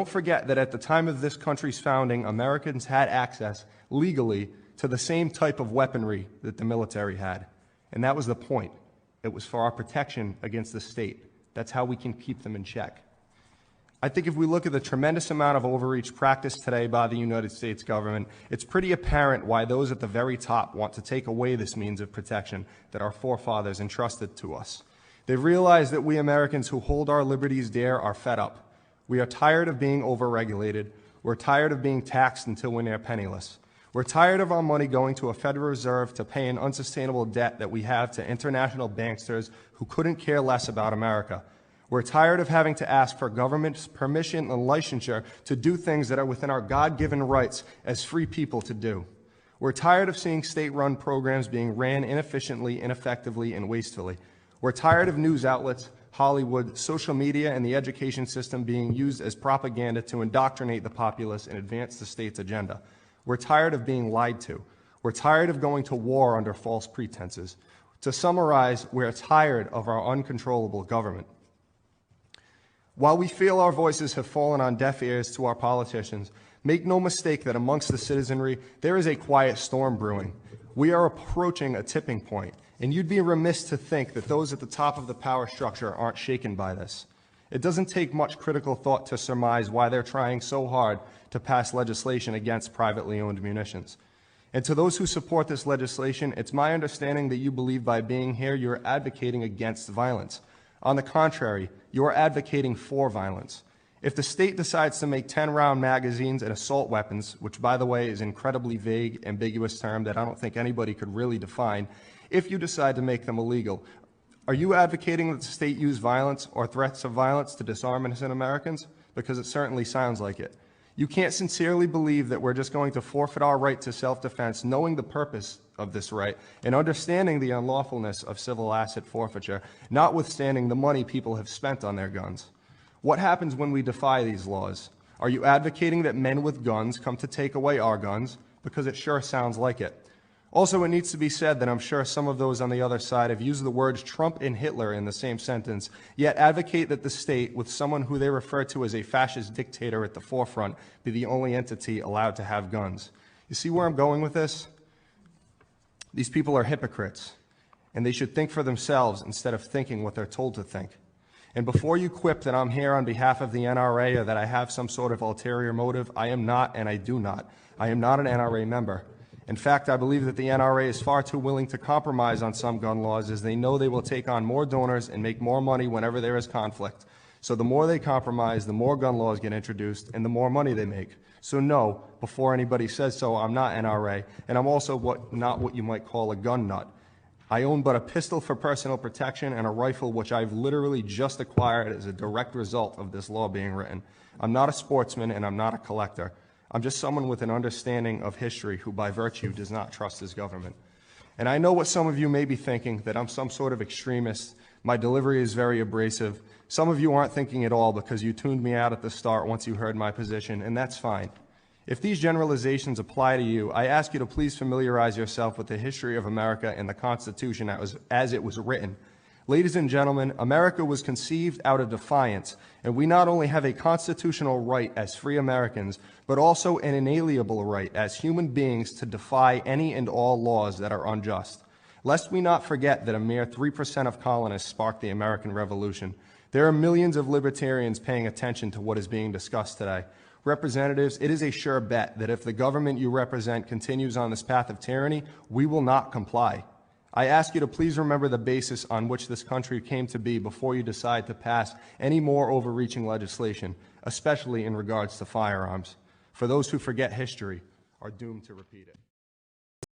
don't forget that at the time of this country's founding, Americans had access legally to the same type of weaponry that the military had. And that was the point. It was for our protection against the state. That's how we can keep them in check. I think if we look at the tremendous amount of overreach practiced today by the United States government, it's pretty apparent why those at the very top want to take away this means of protection that our forefathers entrusted to us. They've realized that we Americans who hold our liberties dear are fed up. We are tired of being overregulated. We're tired of being taxed until we're near penniless. We're tired of our money going to a Federal Reserve to pay an unsustainable debt that we have to international banksters who couldn't care less about America. We're tired of having to ask for government's permission and licensure to do things that are within our God-given rights as free people to do. We're tired of seeing state-run programs being ran inefficiently, ineffectively, and wastefully. We're tired of news outlets, Hollywood, social media, and the education system being used as propaganda to indoctrinate the populace and advance the state's agenda. We're tired of being lied to. We're tired of going to war under false pretenses. To summarize, we're tired of our uncontrollable government. While we feel our voices have fallen on deaf ears to our politicians, make no mistake that amongst the citizenry, there is a quiet storm brewing. We are approaching a tipping point, and you'd be remiss to think that those at the top of the power structure aren't shaken by this. It doesn't take much critical thought to surmise why they're trying so hard to pass legislation against privately owned munitions. And to those who support this legislation, it's my understanding that you believe by being here you're advocating against violence. On the contrary, you're advocating for violence. If the state decides to make 10-round magazines and assault weapons, which by the way is an incredibly vague, ambiguous term that I don't think anybody could really define, if you decide to make them illegal, are you advocating that the state use violence or threats of violence to disarm innocent Americans? Because it certainly sounds like it. You can't sincerely believe that we're just going to forfeit our right to self-defense, knowing the purpose of this right and understanding the unlawfulness of civil asset forfeiture, notwithstanding the money people have spent on their guns. What happens when we defy these laws? Are you advocating that men with guns come to take away our guns? Because it sure sounds like it. Also, it needs to be said that I'm sure some of those on the other side have used the words Trump and Hitler in the same sentence, yet advocate that the state, with someone who they refer to as a fascist dictator at the forefront, be the only entity allowed to have guns. You see where I'm going with this? These people are hypocrites, and they should think for themselves instead of thinking what they're told to think. And before you quip that I'm here on behalf of the NRA or that I have some sort of ulterior motive, I am not and I do not. I am not an NRA member. In fact, I believe that the NRA is far too willing to compromise on some gun laws as they know they will take on more donors and make more money whenever there is conflict. So the more they compromise, the more gun laws get introduced and the more money they make. So no, before anybody says so, I'm not NRA, and I'm also not what you might call a gun nut. I own but a pistol for personal protection and a rifle which I've literally just acquired as a direct result of this law being written. I'm not a sportsman and I'm not a collector. I'm just someone with an understanding of history who by virtue does not trust his government. And I know what some of you may be thinking, that I'm some sort of extremist. My delivery is very abrasive. Some of you aren't thinking at all because you tuned me out at the start once you heard my position, and that's fine. If these generalizations apply to you, I ask you to please familiarize yourself with the history of America and the Constitution as it was written. Ladies and gentlemen, America was conceived out of defiance, and we not only have a constitutional right as free Americans, but also an inalienable right as human beings to defy any and all laws that are unjust. Lest we not forget that a mere 3% of colonists sparked the American Revolution. There are millions of libertarians paying attention to what is being discussed today. Representatives, it is a sure bet that if the government you represent continues on this path of tyranny, we will not comply. I ask you to please remember the basis on which this country came to be before you decide to pass any more overreaching legislation, especially in regards to firearms. For those who forget history are doomed to repeat it.